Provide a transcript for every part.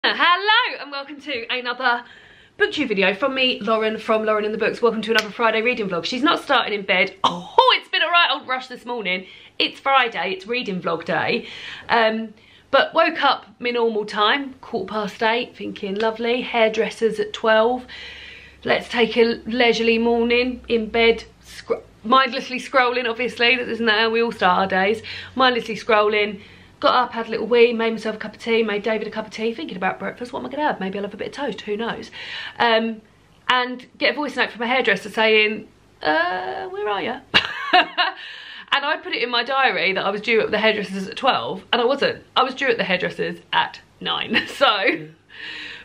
Hello and welcome to another booktube video from me, Lauren, from Lauren in the Books. Welcome to another Friday reading vlog. She's not starting in bed. Oh, it's been a right old rush this morning. It's Friday, it's reading vlog day. But woke up my normal time, 8:15, thinking lovely, hairdressers at 12. Let's take a leisurely morning in bed, mindlessly scrolling, obviously, isn't that how we all start our days? Mindlessly scrolling. Got up, had a little wee, made myself a cup of tea, made David a cup of tea, thinking about breakfast. What am I going to have? Maybe I'll have a bit of toast, who knows? And get a voice note from a hairdresser saying, where are you? And I put it in my diary that I was due at the hairdressers at 12, and I wasn't. I was due at the hairdressers at 9. So,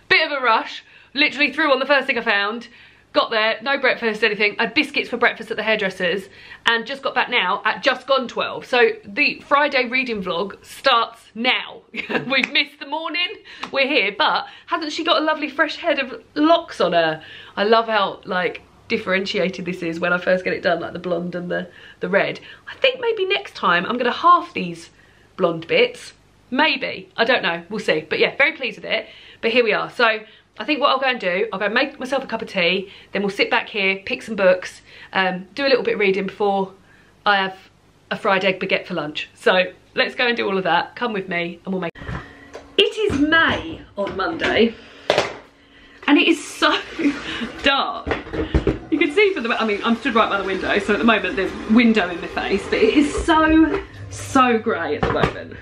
bit of a rush. Literally threw on the first thing I found. Got there, no breakfast, anything. I had biscuits for breakfast at the hairdressers and just got back now at just gone 12. So the Friday reading vlog starts now. We've missed the morning, we're here, but hasn't she got a lovely fresh head of locks on her? I love how like differentiated this is when I first get it done, like the blonde and the red. I think maybe next time I'm gonna half these blonde bits. Maybe, I don't know, we'll see. But yeah, very pleased with it. But here we are. So I think what I'll go and do, I'll go make myself a cup of tea, then we'll sit back here, pick some books, do a little bit of reading before I have a fried egg baguette for lunch. So let's go and do all of that. Come with me and we'll make... It is May on Monday and it is so dark. You can see from the... I mean, I'm stood right by the window, so at the moment there's window in my face, but it is so grey at the moment.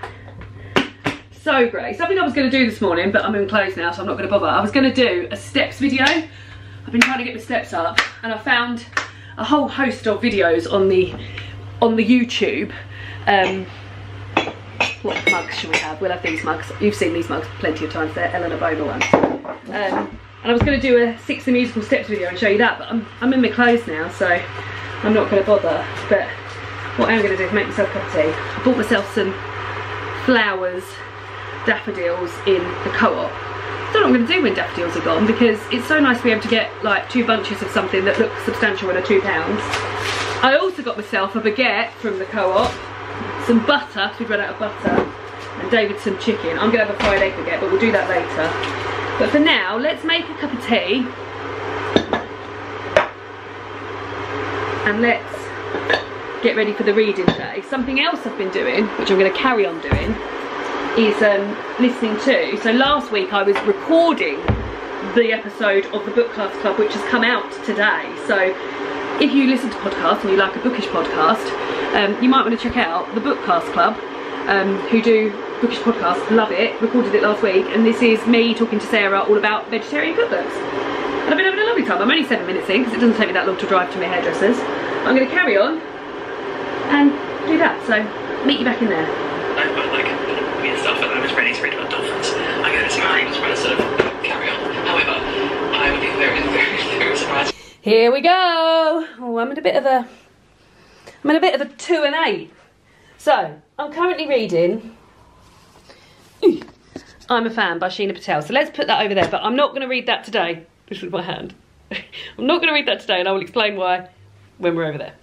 So grey. Something I was going to do this morning, but I'm in clothes now, so I'm not going to bother. I was going to do a steps video. I've been trying to get the steps up, and I found a whole host of videos on the YouTube. What mugs should we have? We'll have these mugs. You've seen these mugs plenty of times. They're Eleanor Boner ones. And I was going to do a XIII musical steps video and show you that, but I'm in my clothes now, so I'm not going to bother. But what I am going to do is make myself a cup of tea. I bought myself some flowers, daffodils in the Co-op. I don't know what I'm going to do when daffodils are gone, because it's so nice to be able to get like 2 bunches of something that looks substantial and are £2. I also got myself a baguette from the Co-op, some butter, because we've run out of butter, and David some chicken. I'm going to have a fried egg baguette, but we'll do that later. But for now, let's make a cup of tea and let's get ready for the reading day. Something else I've been doing, which I'm going to carry on doing, is listening to. So last week I was recording the episode of the Bookcast Club, which has come out today. So if you listen to podcasts and you like a bookish podcast, you might want to check out the Bookcast Club, who do bookish podcasts. Love it. Recorded it last week, and this is me talking to Sarah all about vegetarian cookbooks. And I've been having a lovely time. I'm only 7 minutes in because it doesn't take me that long to drive to my hairdressers. But I'm going to carry on and do that. So meet you back in there. I like weird stuff, and I was ready to read about dolphins. I go to see my just want to sort of carry on. However, I would be very surprised. Here we go. Oh, I'm in a bit of a 2 and 8. So I'm currently reading I'm a Fan by Sheena Patel. So let's put that over there, but I'm not going to read that today. This is my hand. I'm not going to read that today, and I will explain why when we're over there.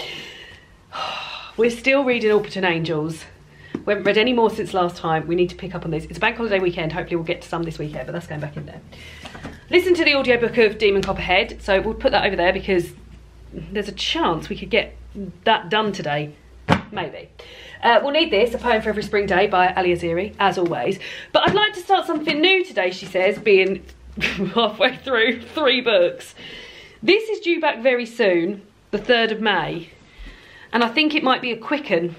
We're still reading Alperton Angels. We haven't read any more since last time. We need to pick up on this. It's a bank holiday weekend. Hopefully we'll get to some this weekend, but that's going back in there. Listen to the audiobook of Demon Copperhead. So we'll put that over there because there's a chance we could get that done today. Maybe. We'll need this, A Poem for Every Spring Day by Ali Aziri, as always. But I'd like to start something new today, she says, being halfway through 3 books. This is due back very soon, the 3rd of May. And I think it might be a quick one.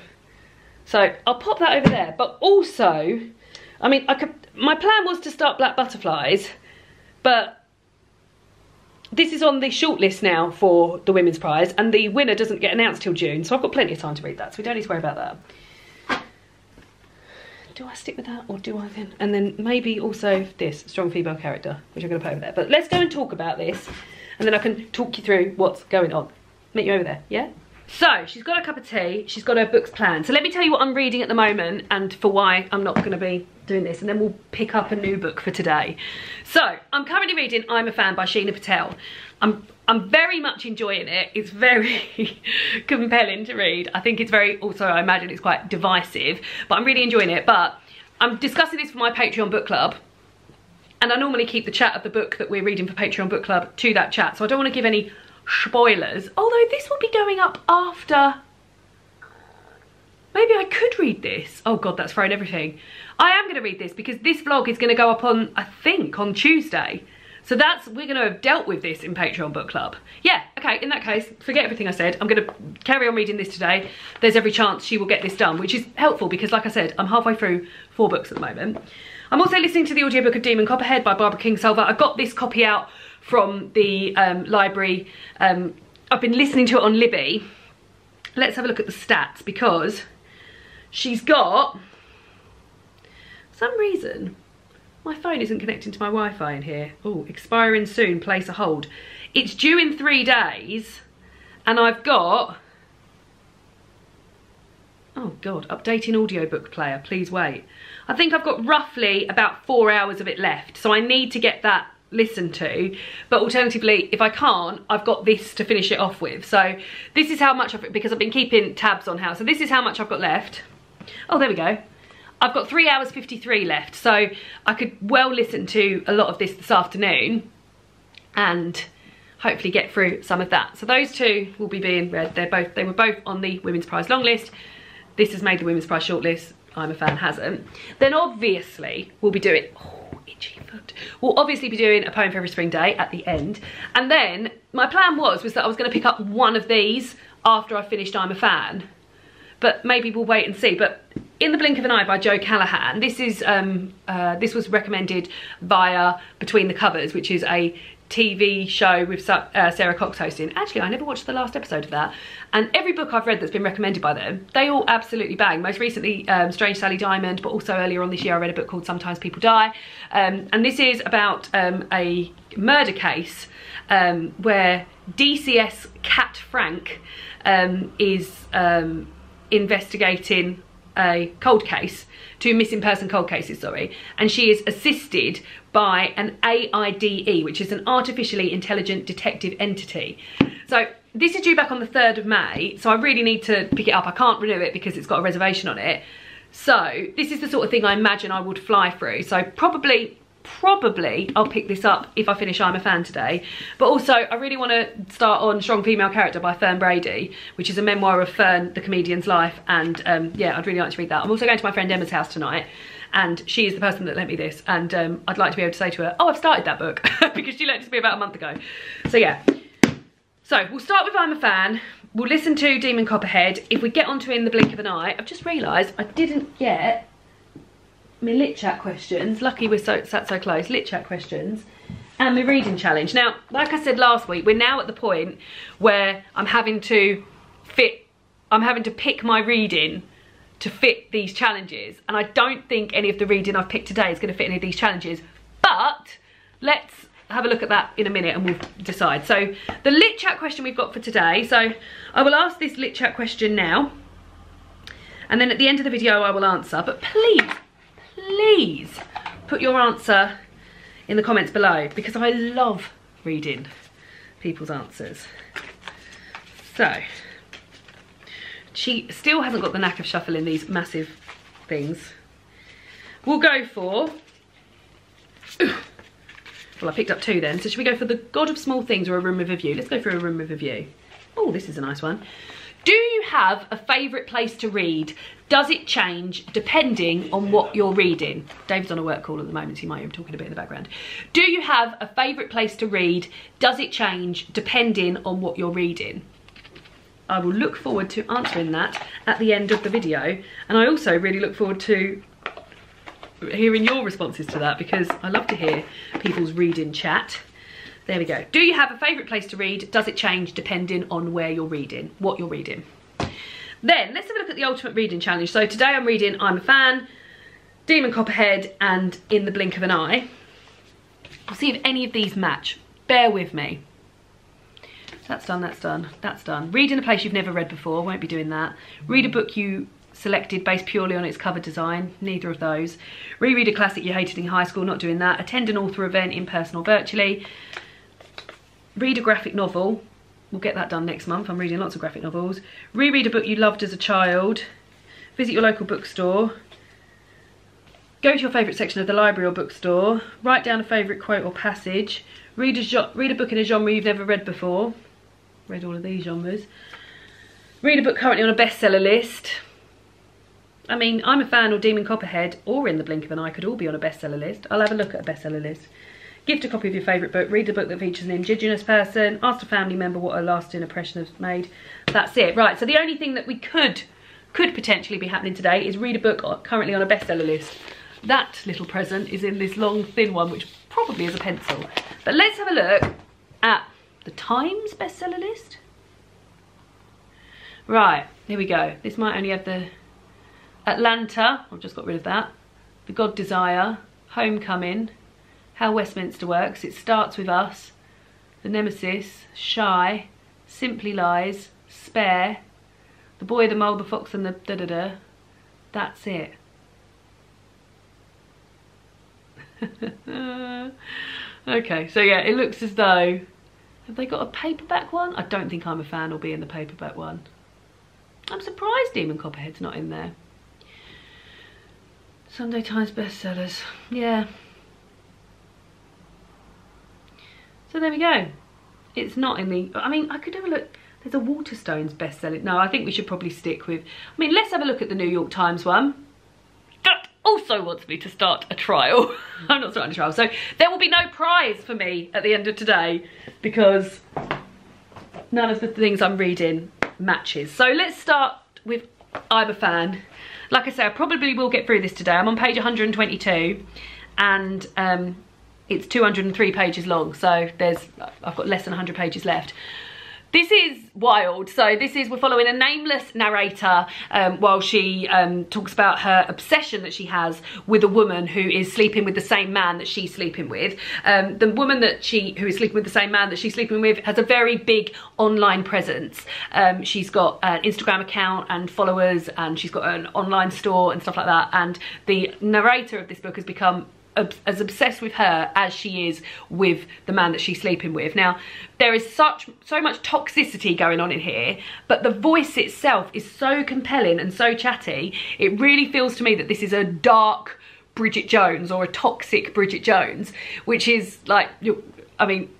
So I'll pop that over there. But also, I mean, my plan was to start Black Butterflies, but this is on the shortlist now for the Women's Prize, and the winner doesn't get announced till June, so I've got plenty of time to read that, so we don't need to worry about that. Do I stick with that, or do I then? And then maybe also this, strong female character, which I'm going to put over there. But let's go and talk about this, and then I can talk you through what's going on. Meet you over there, yeah? So, she's got a cup of tea, she's got her books planned. So let me tell you what I'm reading at the moment and for why I'm not going to be doing this, and then we'll pick up a new book for today. So, I'm currently reading I'm a Fan by Sheena Patel. I'm very much enjoying it. It's very compelling to read. I think it's very, also I imagine it's quite divisive, but I'm really enjoying it. But I'm discussing this for my Patreon book club, and I normally keep the chat of the book that we're reading for Patreon Book Club to that chat, so I don't want to give any spoilers, although this will be going up after. Maybe I could read this. Oh god, that's thrown everything. I am going to read this because this vlog is going to go up on, I think, on Tuesday. So we're going to have dealt with this in Patreon Book Club. Yeah, okay, in that case, forget everything I said. I'm going to carry on reading this today. There's every chance she will get this done, which is helpful because, like I said, I'm halfway through 4 books at the moment. I'm also listening to the audiobook of Demon Copperhead by Barbara Kingsolver. I got this copy out from the library. I've been listening to it on Libby. Let's have a look at the stats because she's got, for some reason, my phone isn't connecting to my Wi-Fi in here. Oh, expiring soon, place a hold. It's due in 3 days, and I've got, oh God, updating audiobook player, please wait. I think I've got roughly about 4 hours of it left, so I need to get that listened to, but alternatively, if I can't, I've got this to finish it off with. So this is how much because I've been keeping tabs on how, so this is how much I've got left. Oh, there we go. I've got 3 hours 53 left, so I could well listen to a lot of this afternoon and hopefully get through some of that. So those two will be being read. They were both on the Women's Prize long list. This has made the Women's Prize shortlist. I'm a Fan hasn't. Then obviously we'll be doing, oh, itchy foot. We'll obviously be doing a poem for every spring day at the end. And then my plan was that I was going to pick up one of these after I finished I'm a Fan. But maybe we'll wait and see. But In the Blink of an Eye by Joe Callahan, this was recommended via Between the Covers, which is a TV show with Sarah Cox hosting. Actually, I never watched the last episode of that. And every book I've read that's been recommended by them, they all absolutely bang. Most recently, Strange Sally Diamond, but also earlier on this year I read a book called Sometimes People Die. And this is about a murder case where DCS Cat Frank is investigating a cold case, 2 missing person cold cases, sorry, and she is assisted by an AIDE, which is an artificially intelligent detective entity. So this is due back on the 3rd of May, so I really need to pick it up. I can't renew it because it's got a reservation on it. So this is the sort of thing I imagine I would fly through. So probably I'll pick this up if I finish I'm a Fan today. But also I really want to start on Strong Female Character by Fern Brady, which is a memoir of Fern the comedian's life, and yeah, I'd really like to read that. I'm also going to my friend Emma's house tonight, and she is the person that lent me this, and I'd like to be able to say to her, oh, I've started that book, because she lent it to me about a month ago. So yeah, so we'll start with I'm a Fan. We'll listen to Demon Copperhead. If we get onto In the Blink of an Eye, I've just realised I didn't get my lit chat questions. Lucky we're sat so close. Lit chat questions and my reading challenge. Now, like I said last week, we're now at the point where I'm having to pick my reading to fit these challenges, and I don't think any of the reading I've picked today is going to fit any of these challenges, but let's have a look at that in a minute and we'll decide. So the lit chat question we've got for today, so I will ask this lit chat question now, and then at the end of the video I will answer, but please put your answer in the comments below, because I love reading people's answers. So, she still hasn't got the knack of shuffling these massive things. We'll go for, well, I picked up 2 then, so should we go for The God of Small Things or A Room with a View? Let's go for A Room with a View. Oh, this is a nice one. Do you have a favourite place to read? Does it change depending on what you're reading? David's on a work call at the moment, so you might hear him talking a bit in the background. Do you have a favourite place to read? Does it change depending on what you're reading? I will look forward to answering that at the end of the video. And I also really look forward to hearing your responses to that, because I love to hear people's reading chat. There we go. Do you have a favourite place to read? Does it change depending on where you're reading, what you're reading? Then let's have a look at the ultimate reading challenge. So today I'm reading I'm a Fan, Demon Copperhead and In the Blink of an Eye. We'll see if any of these match. Bear with me. That's done, that's done, that's done. Read in a place you've never read before, won't be doing that. Read a book you selected based purely on its cover design, neither of those. Reread a classic you hated in high school, not doing that. Attend an author event in person or virtually. Read a graphic novel, we'll get that done next month, I'm reading lots of graphic novels. Reread a book you loved as a child. Visit your local bookstore. Go to your favourite section of the library or bookstore. Write down a favourite quote or passage. Read a book in a genre you've never read before. Read all of these genres. Read a book currently on a bestseller list. I mean, I'm a Fan or Demon Copperhead or In the Blink of an Eye could all be on a bestseller list. I'll have a look at a bestseller list. Gift a copy of your favourite book. Read a book that features an Indigenous person. Ask a family member what a lasting impression has made. That's it. Right, so the only thing that we could potentially be happening today is read a book currently on a bestseller list. That little present is in this long, thin one, which probably is a pencil. But let's have a look at the Times bestseller list. Right, here we go. This might only have the Atlanta, I've just got rid of that. The God Desire, Homecoming, How Westminster Works, It Starts With Us, The Nemesis, Shy, Simply Lies, Spare, The Boy, the Mole, the Fox and the da-da-da. That's it. Okay, so yeah, it looks as though, have they got a paperback one? I don't think I'm a Fan will be in the paperback one. I'm surprised Demon Copperhead's not in there. Sunday Times bestsellers, yeah. So there we go. It's not in the, I mean, I could have a look. There's a Waterstones bestseller. No, I think we should probably stick with, I mean, let's have a look at the New York Times one. That also wants me to start a trial. I'm not starting a trial. So there will be no prize for me at the end of today because none of the things I'm reading matches. So let's start with I'm a Fan. Like I say, I probably will get through this today. I'm on page 122 and it's 203 pages long. So I've got less than 100 pages left. This is wild. So we're following a nameless narrator while she talks about her obsession that she has with a woman who is sleeping with the same man that she's sleeping with. The woman who is sleeping with the same man that she's sleeping with has a very big online presence. She's got an Instagram account and followers, and she's got an online store and stuff like that. And the narrator of this book has become as obsessed with her as she is with the man that she's sleeping with. Now, there is so much toxicity going on in here, but the voice itself is so compelling and so chatty. It really feels to me that this is a dark Bridget Jones or a toxic Bridget Jones, which is like, I mean,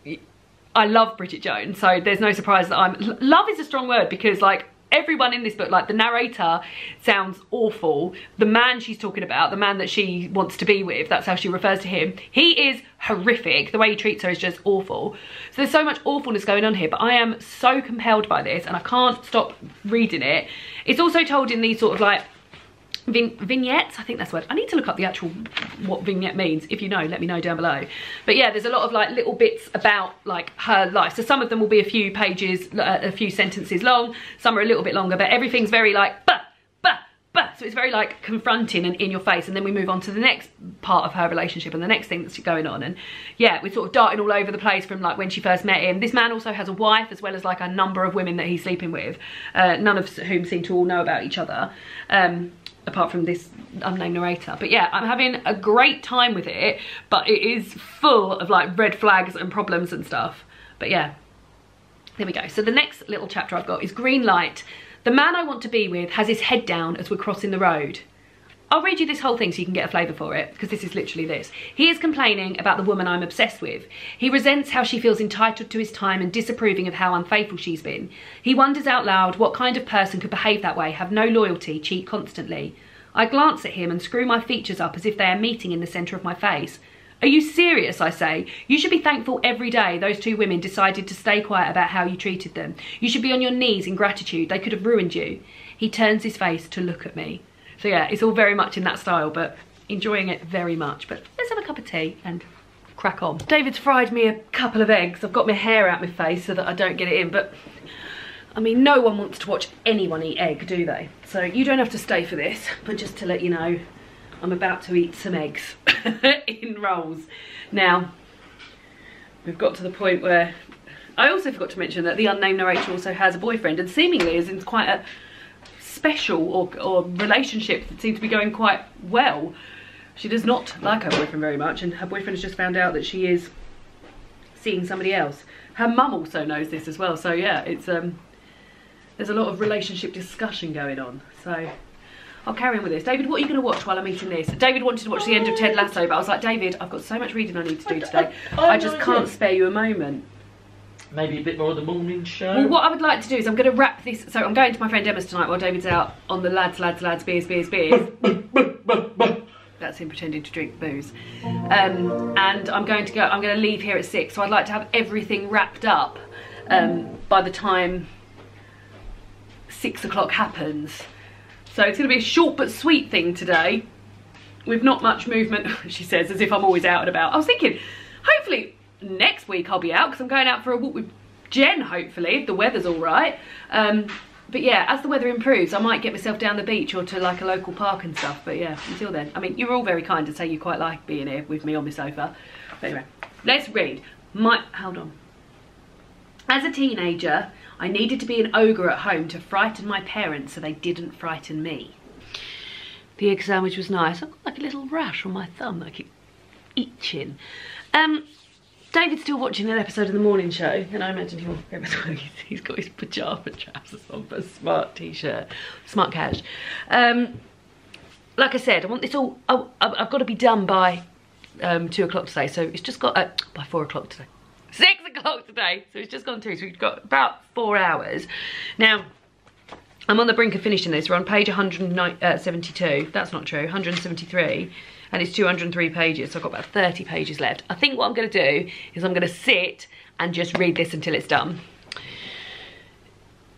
I love Bridget Jones, so there's no surprise that love is a strong word because like, everyone in this book, like the narrator sounds awful. The man she's talking about, the man that she wants to be with, that's how she refers to him, he is horrific. The way he treats her is just awful. So there's so much awfulness going on here, but I am so compelled by this and I can't stop reading it. It's also told in these sort of like vignettes, I think that's the word. I need to look up the actual what vignette means. If you know, let me know down below. But yeah, there's a lot of like little bits about like her life. So some of them will be a few pages, a few sentences long. Some are a little bit longer, but everything's very like bah, bah, bah. So it's very like confronting and in your face. And then we move on to the next part of her relationship and the next thing that's going on. And yeah, we're sort of darting all over the place from like when she first met him. This man also has a wife as well as like a number of women that he's sleeping with, none of whom seem to all know about each other. Apart from this unnamed narrator. But yeah, I'm having a great time with it, but it is full of like red flags and problems and stuff. But yeah, there we go. So the next little chapter I've got is Green Light. The man I want to be with has his head down as we're crossing the road. I'll read you this whole thing so you can get a flavour for it, because this is literally this. He is complaining about the woman I'm obsessed with. He resents how she feels entitled to his time and disapproving of how unfaithful she's been. He wonders out loud what kind of person could behave that way, have no loyalty, cheat constantly. I glance at him and screw my features up as if they are meeting in the centre of my face. Are you serious, I say? You should be thankful every day those two women decided to stay quiet about how you treated them. You should be on your knees in gratitude. They could have ruined you. He turns his face to look at me. So yeah, it's all very much in that style, but enjoying it very much. But let's have a cup of tea and crack on. David's fried me a couple of eggs. I've got my hair out my face so that I don't get it in, but I mean, no one wants to watch anyone eat egg, do they? So you don't have to stay for this, but just to let you know, I'm about to eat some eggs in rolls. Now, we've got to the point where I also forgot to mention that the unnamed narrator also has a boyfriend and seemingly is in quite a special or relationship that seems to be going quite well. She does not like her boyfriend very much, and her boyfriend has just found out that she is seeing somebody else. Her mum also knows this as well, so yeah, it's there's a lot of relationship discussion going on. So I'll carry on with this. David, what are you going to watch while I'm eating this? David wanted to watch the end of Ted Lasso, but I was like, David, I've got so much reading I need to do today. I just can't spare you a moment. Maybe a bit more of the morning show. Well, what I would like to do is I'm going to wrap this. So I'm going to my friend Emma's tonight while David's out on the lads, beers. That's him pretending to drink booze. And I'm going to leave here at 6. So I'd like to have everything wrapped up by the time 6 o'clock happens. So it's going to be a short but sweet thing today, with not much movement, she says, as if I'm always out and about. I was thinking, hopefully next week I'll be out, because I'm going out for a walk with Jen, hopefully, if the weather's all right. But yeah, as the weather improves, I might get myself down the beach or to like a local park and stuff. But yeah, until then, I mean, you're all very kind to say you quite like being here with me on my sofa. But anyway, let's read. Hold on. As a teenager, I needed to be an ogre at home to frighten my parents so they didn't frighten me. The egg sandwich was nice. I've got like a little rash on my thumb that I keep itching. David's still watching an episode of The Morning Show, and I imagine he's got his pyjama trousers on for a smart t-shirt, smart cash. Like I said, I want this all, I've got to be done by 2 o'clock today, so it's just got, by 4 o'clock today. 6 o'clock today, so it's just gone 2, so we've got about 4 hours. Now, I'm on the brink of finishing this. We're on page 172, that's not true, 173. And it's 203 pages, so I've got about 30 pages left. I think what I'm going to do is I'm going to sit and just read this until it's done.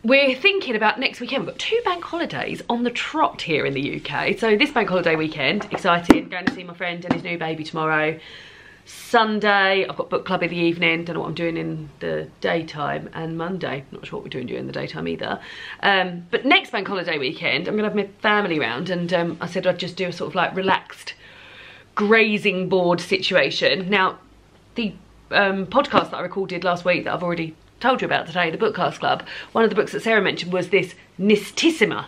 We're thinking about next weekend. We've got 2 bank holidays on the trot here in the UK. So this bank holiday weekend, exciting, going to see my friend and his new baby tomorrow. Sunday, I've got book club in the evening, don't know what I'm doing in the daytime, and Monday, not sure what we're doing during the daytime either. But next bank holiday weekend, I'm going to have my family round, and I said I'd just do a sort of like relaxed grazing board situation. Now, the podcast that I recorded last week that I've already told you about today, the Bookcast Club, one of the books that Sarah mentioned was this Nistisima,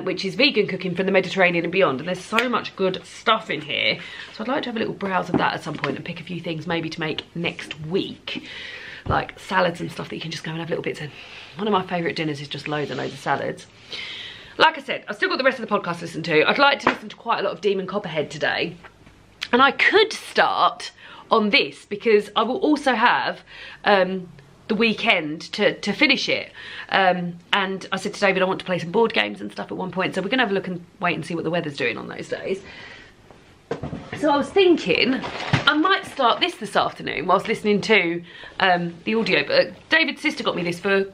which is vegan cooking from the Mediterranean and beyond, and there's so much good stuff in here, so I'd like to have a little browse of that at some point and pick a few things maybe to make next week, like salads and stuff that you can just go and have little bits in. One of my favourite dinners is just loads and loads of salads. Like I said, I've still got the rest of the podcast to listen to. I'd like to listen to quite a lot of Demon Copperhead today. And I could start on this because I will also have the weekend to finish it. And I said to David I want to play some board games and stuff at one point, so we're going to have a look and wait and see what the weather's doing on those days. So I was thinking I might start this afternoon whilst listening to the audiobook. David's sister got me this for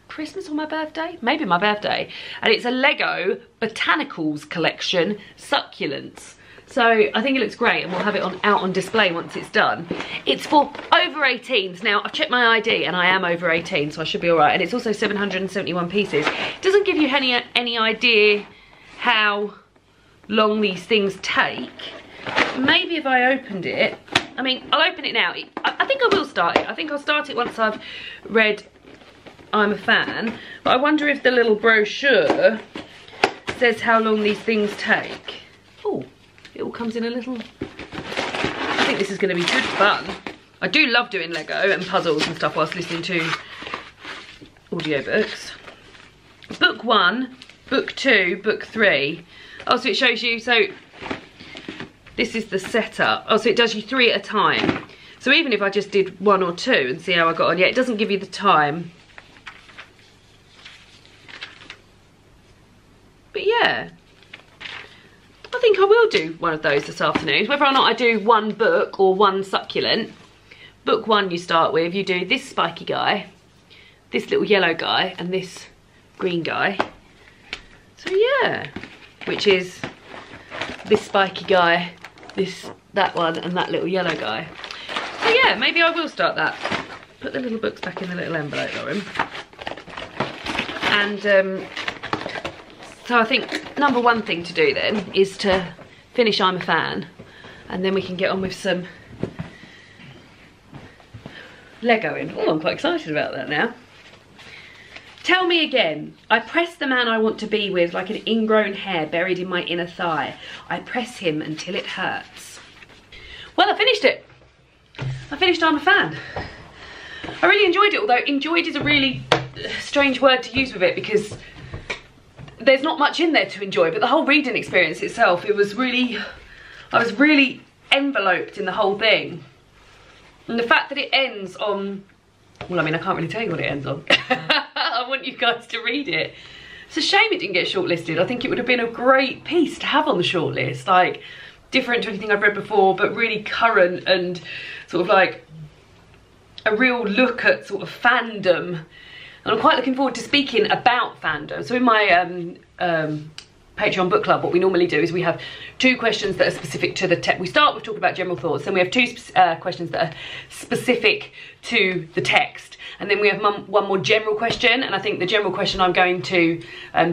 Christmas or my birthday? Maybe my birthday. And it's a Lego Botanicals collection, Succulents. So I think it looks great, and we'll have it out on display once it's done. It's for over 18s. Now, I've checked my ID and I am over 18, so I should be all right. And it's also 771 pieces. It doesn't give you any idea how long these things take. Maybe if I opened it, I mean, I'll open it now. I think I will start it. I think I'll start it once I've read I'm a Fan. But I wonder if the little brochure says how long these things take. Oh. It all comes in a little... I think this is going to be good fun. I do love doing Lego and puzzles and stuff whilst listening to audiobooks. Book 1, Book 2, Book 3. Oh, so it shows you... So this is the setup. Oh, so it does you 3 at a time. So even if I just did 1 or 2 and see how I got on... Yeah, it doesn't give you the time. But yeah... I think I will do one of those this afternoon. Whether or not I do 1 book or 1 succulent. Book 1 you start with, you do this spiky guy, this little yellow guy, and this green guy. So yeah, which is this spiky guy, that one, and that little yellow guy. So yeah, maybe I will start that. Put the little books back in the little envelope, Lauren. And so I think number 1 thing to do then is to finish I'm a Fan, and then we can get on with some Legoing. Oh, I'm quite excited about that now. Tell me again. I press the man I want to be with like an ingrown hair buried in my inner thigh. I press him until it hurts. Well, I finished it. I finished I'm a Fan. I really enjoyed it, although enjoyed is a really strange word to use with it, because there's not much in there to enjoy, but the whole reading experience itself, it was really, I was really enveloped in the whole thing. And the fact that it ends on, well, I mean, I can't really tell you what it ends on. I want you guys to read it. It's a shame it didn't get shortlisted. I think it would have been a great piece to have on the shortlist, like different to anything I've read before, but really current and sort of like a real look at sort of fandom. And I'm quite looking forward to speaking about fandom. So in my Patreon book club, what we normally do is we have 2 questions that are specific to the text. We start with talking about general thoughts, then we have 2 questions that are specific to the text, and then we have one more general question. And I think the general question I'm going to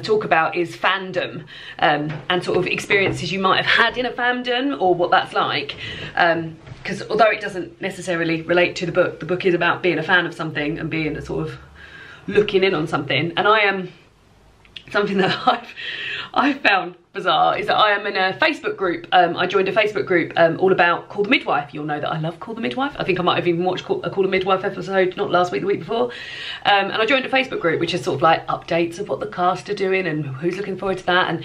talk about is fandom, and sort of experiences you might have had in a fandom or what that's like. Because although it doesn't necessarily relate to the book is about being a fan of something and being a sort of looking in on something. And I am something that I've found bizarre is that I am in a Facebook group. I joined a Facebook group all about Call the Midwife. You'll know that I love Call the Midwife. I think I might have even watched a Call the Midwife episode, not last week, the week before. And I joined a Facebook group which is sort of like updates of what the cast are doing and who's looking forward to that. And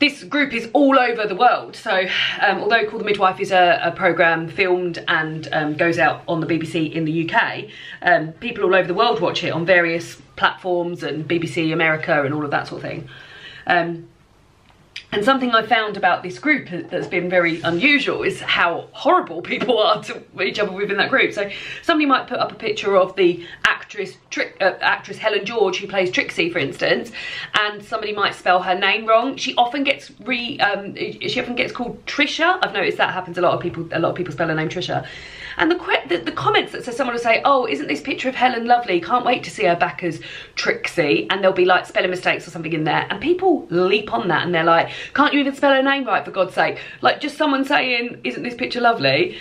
this group is all over the world. So although Call the Midwife is a programme filmed and goes out on the BBC in the UK, people all over the world watch it on various platforms and BBC America and all of that sort of thing. And something I found about this group that's been very unusual is how horrible people are to each other within that group. So somebody might put up a picture of the actress Helen George, who plays Trixie, for instance, and somebody might spell her name wrong. She often gets called Trisha. I've noticed that happens a lot of people spell her name Trisha. And the comments that says, someone will say, oh, isn't this picture of Helen lovely? Can't wait to see her back as Trixie. And there'll be like spelling mistakes or something in there. And people leap on that and they're like, can't you even spell her name right, for God's sake? Like just someone saying, isn't this picture lovely?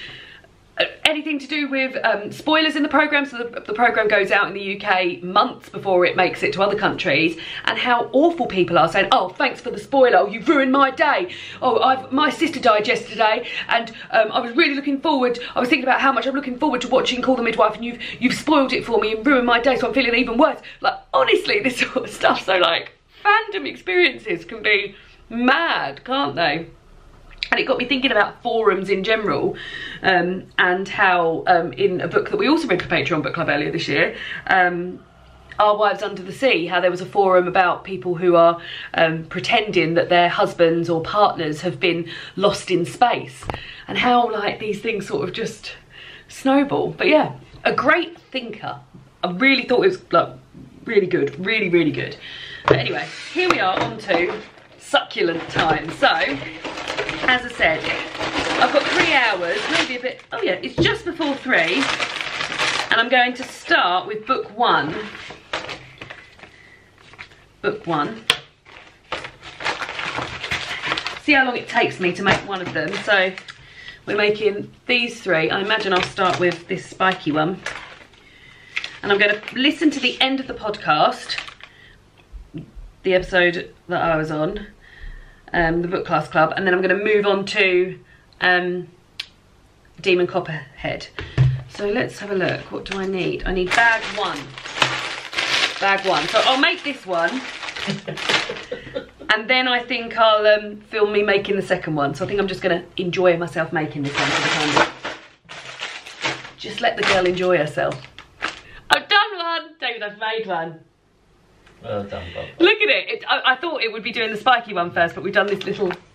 Anything to do with spoilers in the programme. So the programme goes out in the UK months before it makes it to other countries, and how awful people are saying, oh, thanks for the spoiler, oh, you've ruined my day, oh, my sister died yesterday and I was really looking forward, I was thinking about how much I'm looking forward to watching Call the Midwife, and you've spoiled it for me and ruined my day, so I'm feeling even worse. Like, honestly, this sort of stuff. So like, fandom experiences can be mad, can't they? And it got me thinking about forums in general, and how in a book that we also read for Patreon Book Club earlier this year, Our Wives Under the Sea, how there was a forum about people who are pretending that their husbands or partners have been lost in space, and how like these things sort of just snowball. But yeah, a great thinker. I really thought it was like really good, really, really good. But anyway, here we are on to succulent time. So, as I said, I've got 3 hours, maybe a bit, oh yeah, it's just before 3, and I'm going to start with book 1. Book 1. See how long it takes me to make one of them. So we're making these 3. I imagine I'll start with this spiky one. And I'm going to listen to the end of the podcast, the episode that I was on, the Bookcast Club, and then I'm going to move on to Demon Copperhead. So let's have a look. What do I need? I need bag 1. Bag 1. So I'll make this one, and then I think I'll film me making the second one. So I think I'm just going to enjoy myself making this one for the time being. Just let the girl enjoy herself. I've done one! David, I've made one. Well done, Bob. Look at it. I thought it would be doing the spiky one first, but we've done this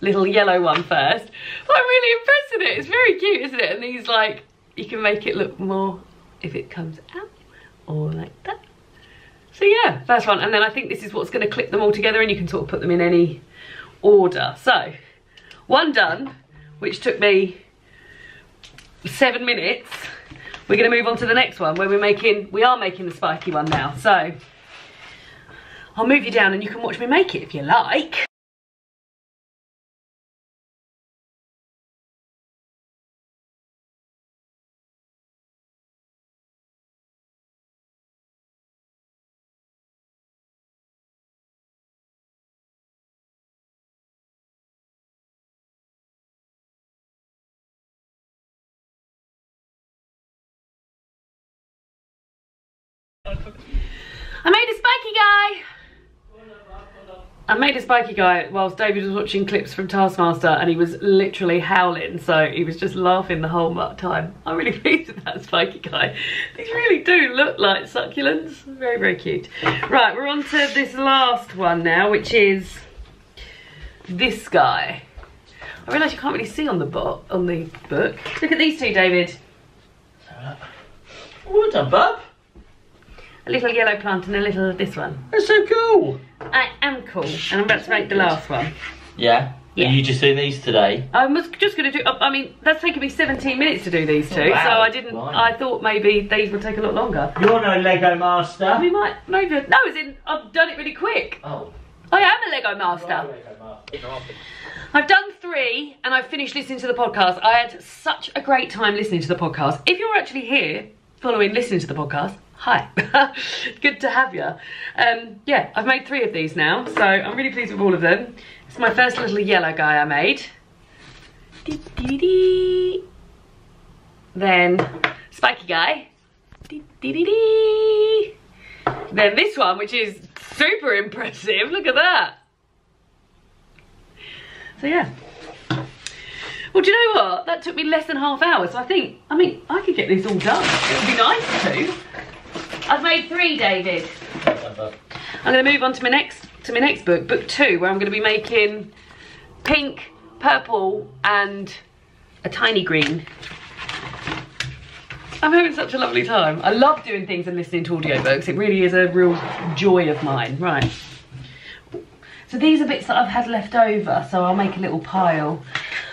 little yellow one first. But I'm really impressed with it. It's very cute, isn't it? And these, like, you can make it look more if it comes out, or like that. So yeah, first one. And then I think this is what's going to clip them all together, and you can sort of put them in any order. So, one done, which took me 7 minutes. We're going to move on to the next one, where we are making the spiky one now. So I'll move you down and you can watch me make it if you like. I made a spiky guy. I made a spiky guy whilst David was watching clips from Taskmaster, and he was literally howling, so he was just laughing the whole time. I'm really pleased with that spiky guy. These really do look like succulents. Very, very cute. Right, we're on to this last one now, which is this guy. I realise you can't really see on the book. Look at these two, David. Well done, bub. A little yellow plant and a little this one. That's so cool. I am cool, and I'm about to make the last one. Yeah? Yeah. Are you just doing these today? I was just going to do, I mean, that's taken me 17 minutes to do these two, Wow. so I didn't, Blimey. I thought maybe these would take a lot longer. You're no Lego master. We might, maybe, no, as in, I've done it really quick. Oh. I am a Lego master. Lego master. I've done 3, and I've finished listening to the podcast. I had such a great time listening to the podcast. If you're actually here, listening to the podcast, hi. Good to have you. Yeah, I've made 3 of these now, so I'm really pleased with all of them. It's my first little yellow guy I made. Then spiky guy. Then this one, which is super impressive. Look at that. So yeah. Well, do you know what? That took me less than half hour, so I mean, I could get this all done. It would be nice to. I've made 3, David. I'm going to move on to my next book, book 2, where I'm going to be making pink, purple, and a tiny green. I'm having such a lovely time. I love doing things and listening to audiobooks. It really is a real joy of mine. Right. So these are bits that I've had left over, so I'll make a little pile.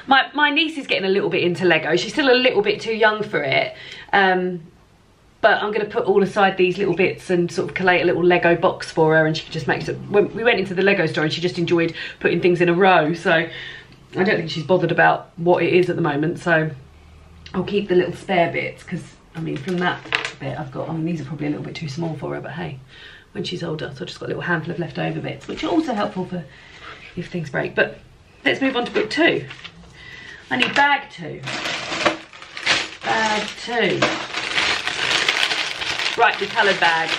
My niece is getting a little bit into Lego. She's still a little bit too young for it. But I'm going to put all aside these little bits and sort of collate a little Lego box for her, and she could just make it. When we went into the Lego store, and she just enjoyed putting things in a row. So I don't think she's bothered about what it is at the moment. So I'll keep the little spare bits, because I mean, from that bit I've got, I mean, these are probably a little bit too small for her, but hey, when she's older. So I've just got a little handful of leftover bits, which are also helpful for if things break. But let's move on to book 2. I need bag 2. Bag 2. Right, the coloured bag.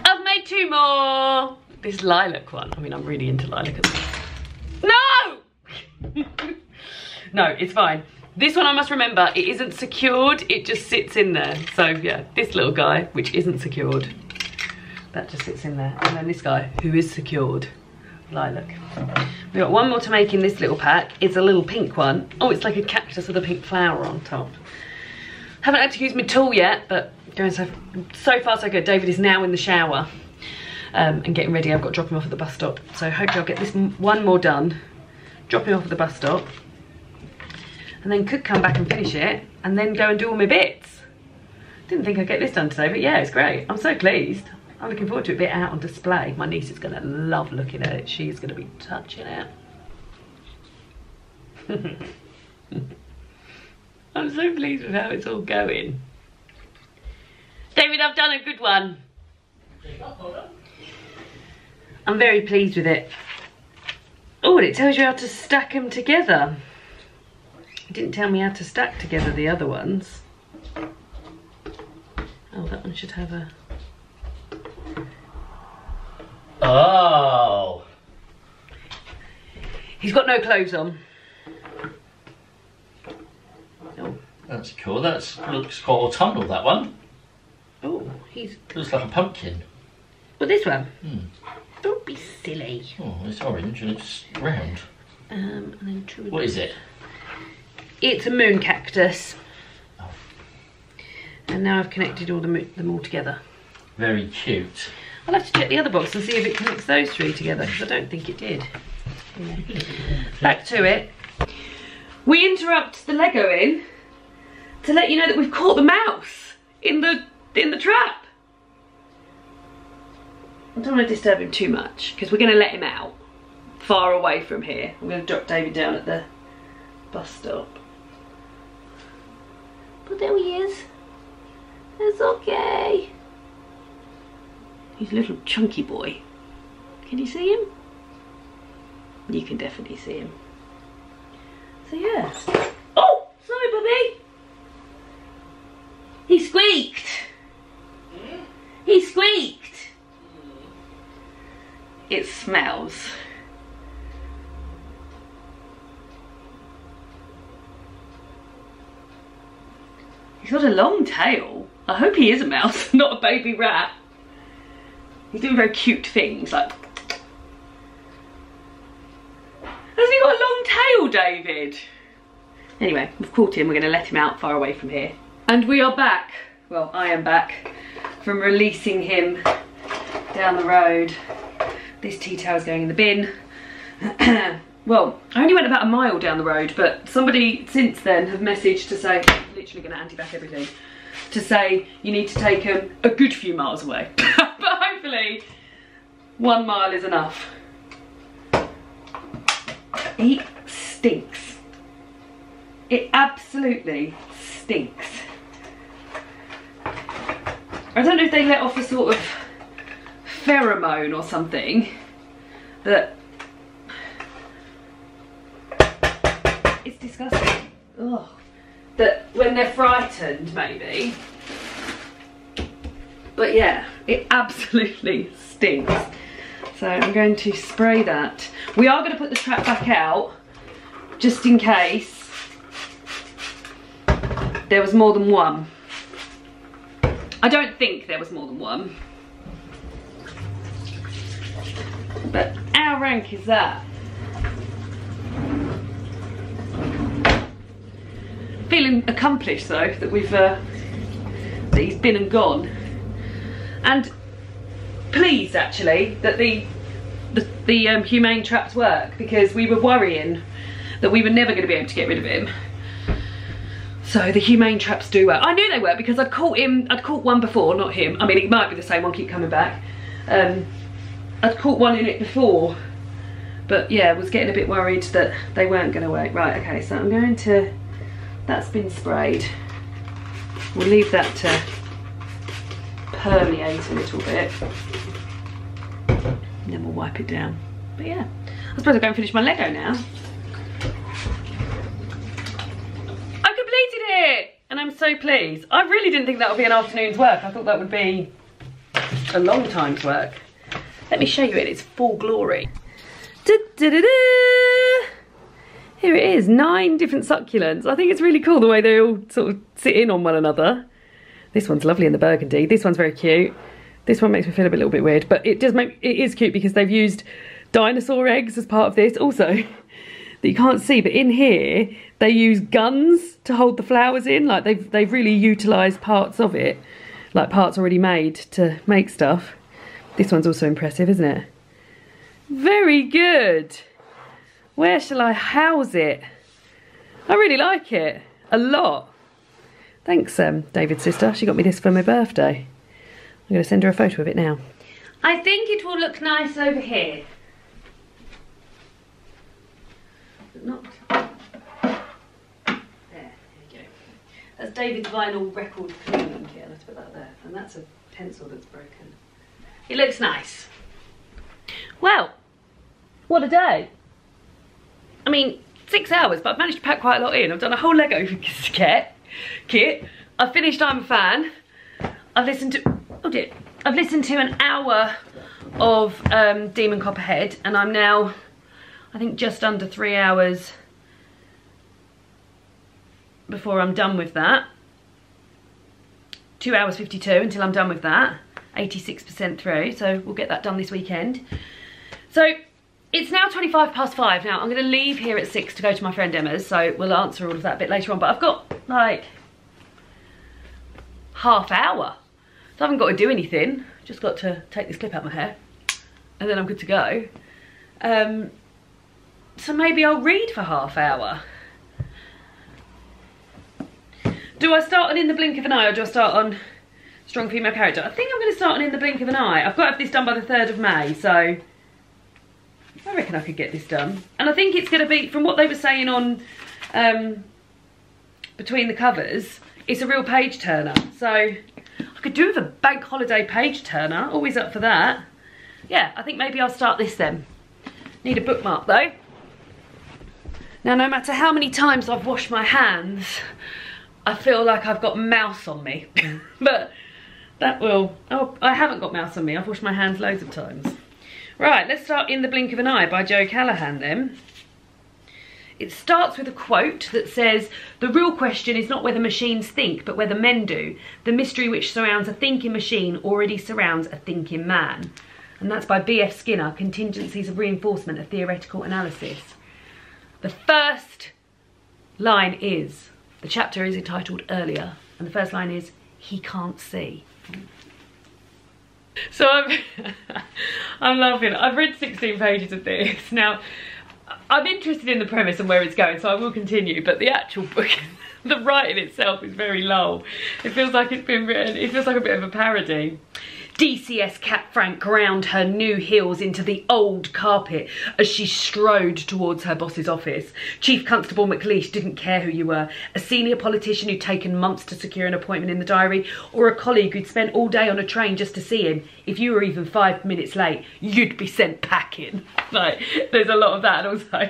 I've made 2 more. This lilac one. I mean, I'm really into lilac. No! No, it's fine. This one I must remember, it isn't secured, it just sits in there. So yeah, this little guy, which isn't secured, that just sits in there. And then this guy, who is secured, lilac. We've got 1 more to make in this little pack. It's a little pink one. Oh, it's like a cactus with a pink flower on top. Haven't had to use my tool yet, but going so far so good. David is now in the shower and getting ready. I've got to drop him off at the bus stop. So hopefully I'll get this 1 more done, drop him off at the bus stop, and then could come back and finish it, and then go and do all my bits. Didn't think I'd get this done today, but yeah, it's great. I'm so pleased. I'm looking forward to it being out on display. My niece is going to love looking at it. She's going to be touching it. I'm so pleased with how it's all going. David, I've done a good one. I'm very pleased with it. Oh, and it tells you how to stack them together. It didn't tell me how to stack together the other ones. Oh, that one should have a... Oh. He's got no clothes on. Oh. That's cool. That looks quite autumnal, that one. Oh, he's... Looks like a pumpkin. Well, this one. Hmm. Don't be silly. Oh, it's orange and it's round. And then what is it? It's a moon cactus. Oh. And now I've connected all them all together. Very cute. I'll have to check the other box and see if it connects those 3 together, because I don't think it did. Yeah. Back to it. We interrupt the Legoing to let you know that we've caught the mouse in the trap. I don't want to disturb him too much, because we're going to let him out far away from here. I'm going to drop David down at the bus stop. But there he is. It's okay. He's a little chunky boy. Can you see him? You can definitely see him. So yeah. Oh, sorry, Bubby. He squeaked. He He squeaked. It smells. He's got a long tail. I hope he is a mouse, not a baby rat. He's doing very cute things, like... Has he got a long tail, David? Anyway, we've caught him. We're going to let him out far away from here. And we are back. Well, I am back from releasing him down the road. This tea towel's going in the bin. Well, I only went about a mile down the road, but somebody since then have messaged to say, literally going to anti-back everything, to say you need to take him a good few miles away. But hopefully 1 mile is enough. He stinks. It absolutely stinks. I don't know if they let off a sort of pheromone or something that... It's disgusting. Ugh. That when they're frightened, maybe. But yeah, it absolutely stinks. So I'm going to spray that. We are going to put the trap back out, just in case there was more than one. I don't think there was more than one. But how rank is that? Feeling accomplished though, that we've that he's been and gone. And pleased actually that the humane traps work, because we were worrying that we were never going to be able to get rid of him. So the humane traps do work. I knew they worked because I'd caught one before, not him. I mean, it might be the same one, keep coming back. I'd caught one in it before, but yeah, was getting a bit worried that they weren't going to work. Right, okay, so I'm going to, that's been sprayed. We'll leave that to permeate a little bit. And then we'll wipe it down. But yeah, I suppose I'll go and finish my Lego now. I completed it! And I'm so pleased. I really didn't think that would be an afternoon's work. I thought that would be a long time's work. Let me show you it in its full glory. Da, da, da, da. Here it is, 9 different succulents. I think it's really cool the way they all sort of sit in on one another. This one's lovely in the burgundy. This one's very cute. This one makes me feel a little bit weird, but it is cute because they've used dinosaur eggs as part of this. Also, that you can't see, but in here they use guns to hold the flowers in. Like they've really utilised parts of it, like parts already made to make stuff. This one's also impressive, isn't it? Very good. Where shall I house it? I really like it a lot. Thanks, David's sister. She got me this for my birthday. I'm going to send her a photo of it now. I think it will look nice over here. Not. There you go. That's David's vinyl record cleaning kit. Let's put that there. And that's a pencil that's broken. It looks nice. Well, what a day. I mean, 6 hours, but I've managed to pack quite a lot in. I've done a whole Lego kit. I've finished I'm a Fan. I've listened to, oh dear, I've listened to an hour of Demon Copperhead, and I'm now, I think, just under 3 hours before I'm done with that. 2 hours 52 until I'm done with that. 86% through, so we'll get that done this weekend. So it's now 5:25. Now I'm going to leave here at 6 to go to my friend Emma's, so we'll answer all of that a bit later on, but I've got like half hour, so I haven't got to do anything. Just got to take this clip out of my hair and then I'm good to go. So maybe I'll read for half hour. Do I start on In the Blink of an Eye, or do I start on Strong Female Character? I think I'm going to start on In the Blink of an Eye. I've got to have this done by the 3rd of May, so I reckon I could get this done. And I think it's going to be, from what they were saying on Between the Covers, it's a real page turner. So I could do with a bank holiday page turner, always up for that. Yeah, I think maybe I'll start this then. Need a bookmark though. Now, no matter how many times I've washed my hands, I feel like I've got mouse on me. But That will... Oh, I haven't got mouse on me. I've washed my hands loads of times. Right, let's start In the Blink of an Eye by Joe Callahan then. It starts with a quote that says, "The real question is not whether machines think, but whether men do. The mystery which surrounds a thinking machine already surrounds a thinking man." And that's by B.F. Skinner, Contingencies of Reinforcement, a Theoretical Analysis. The first line is, the chapter is entitled Earlier, and the first line is, "He can't see." So I'm laughing. I've read 16 pages of this. Now, I'm interested in the premise and where it's going, so I will continue, but the actual book, the writing itself is very low. It feels like it's been written, it feels like a bit of a parody. DCS Cat Frank ground her new heels into the old carpet as she strode towards her boss's office. Chief Constable McLeish didn't care who you were, a senior politician who'd taken months to secure an appointment in the diary, or a colleague who'd spent all day on a train just to see him. If you were even 5 minutes late, you'd be sent packing. Like, there's a lot of that, and also...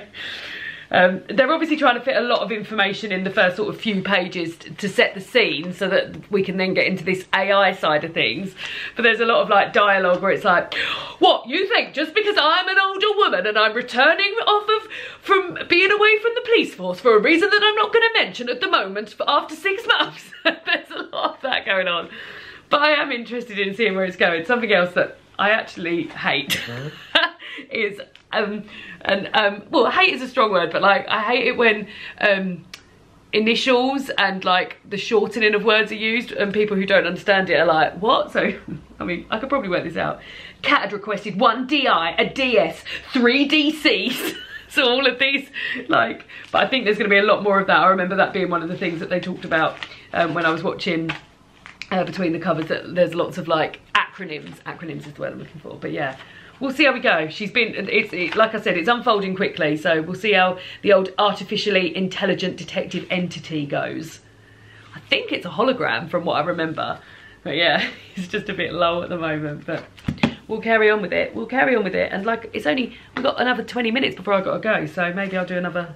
they're obviously trying to fit a lot of information in the first sort of few pages to set the scene so that we can then get into this AI side of things. But there's a lot of like dialogue where it's like, "What, you think just because I'm an older woman and I'm returning from being away from the police force for a reason that I'm not going to mention at the moment after 6 months?" There's a lot of that going on. But I am interested in seeing where it's going. Something else that I actually hate is... well, hate is a strong word, but like I hate it when initials and like the shortening of words are used and people who don't understand it are like, what? So I mean, I could probably work this out. Cat had requested 1 DI, a DS, 3 DCs. So all of these, like, but I think there's going to be a lot more of that. I remember that being one of the things that they talked about when I was watching Between the Covers, that there's lots of like acronyms is the word I'm looking for. But yeah, we'll see how we go. She's been, like I said, it's unfolding quickly, so we'll see how the old artificially intelligent detective entity goes. I think it's a hologram from what I remember. But yeah, it's just a bit low at the moment, but we'll carry on with it. We'll carry on with it. And like, it's only, we've got another 20 minutes before I've got to go, so maybe I'll do another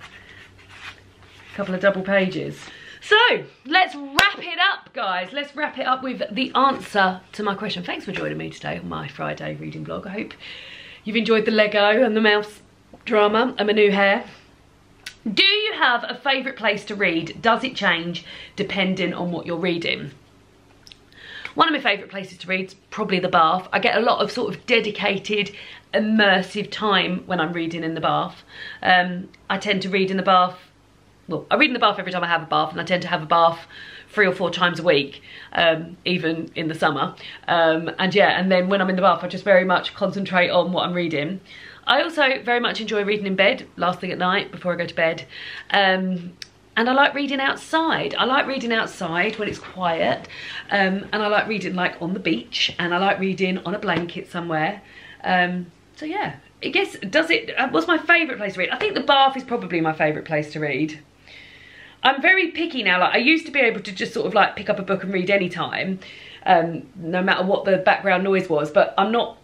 couple of double pages. So, let's wrap it up, guys. Let's wrap it up with the answer to my question. Thanks for joining me today on my Friday reading vlog. I hope you've enjoyed the Lego and the mouse drama and my new hair. Do you have a favourite place to read? Does it change depending on what you're reading? One of my favourite places to read is probably the bath. I get a lot of sort of dedicated, immersive time when I'm reading in the bath. I tend to read in the bath. Well, I read in the bath every time I have a bath, and I tend to have a bath 3 or 4 times a week, even in the summer. And yeah, and then when I'm in the bath, I just very much concentrate on what I'm reading. I also very much enjoy reading in bed, last thing at night, before I go to bed. And I like reading outside. I like reading outside when it's quiet. And I like reading like on the beach, and I like reading on a blanket somewhere. So yeah, I guess, what's my favourite place to read? I think the bath is probably my favourite place to read. I'm very picky now. Like, I used to be able to just sort of like pick up a book and read any time, no matter what the background noise was, but I'm not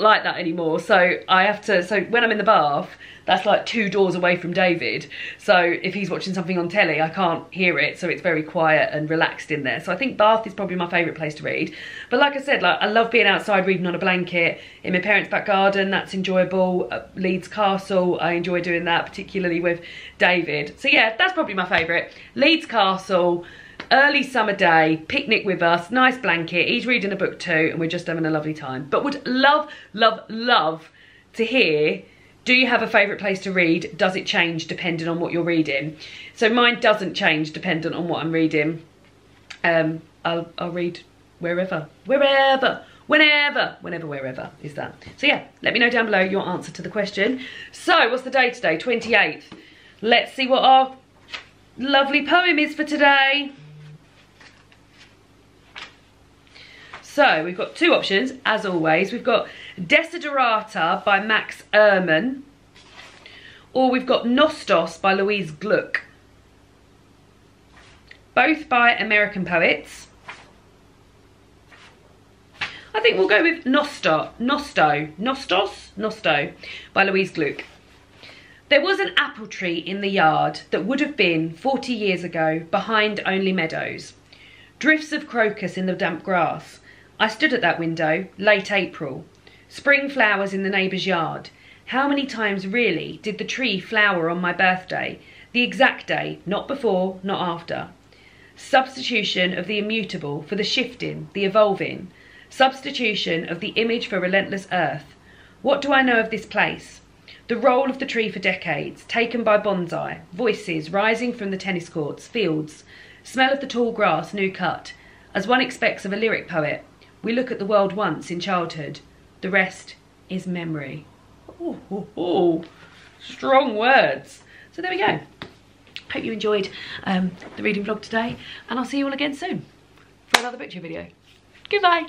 like that anymore. So I have to, so when I'm in the bath, that's like 2 doors away from David. So if he's watching something on telly, I can't hear it. So it's very quiet and relaxed in there. So I think bath is probably my favourite place to read. But like I said, like, I love being outside reading on a blanket in my parents' back garden. That's enjoyable. Leeds Castle, I enjoy doing that, particularly with David. So yeah, that's probably my favourite. Leeds Castle, early summer day, picnic with us, nice blanket, he's reading a book too, and we're just having a lovely time. But would love, love, love to hear, do you have a favourite place to read? Does it change depending on what you're reading? So mine doesn't change dependent on what I'm reading. I'll read wherever, wherever, whenever, wherever is that. So yeah, let me know down below your answer to the question. So what's the day today? 28th. Let's see what our lovely poem is for today. So we've got 2 options, as always. We've got Desiderata by Max Ehrmann, or we've got Nostos by Louise Gluck. Both by American poets. I think we'll go with Nostos by Louise Gluck. There was an apple tree in the yard that would have been 40 years ago behind only meadows. Drifts of crocus in the damp grass. I stood at that window, late April. Spring flowers in the neighbour's yard. How many times really did the tree flower on my birthday? The exact day, not before, not after. Substitution of the immutable for the shifting, the evolving. Substitution of the image for relentless earth. What do I know of this place? The role of the tree for decades, taken by bonsai, voices rising from the tennis courts, fields, smell of the tall grass new cut. As one expects of a lyric poet, we look at the world once in childhood. The rest is memory. Ooh, ooh, ooh. Strong words. So there we go. Hope you enjoyed the reading vlog today, and I'll see you all again soon for another picture video. Goodbye.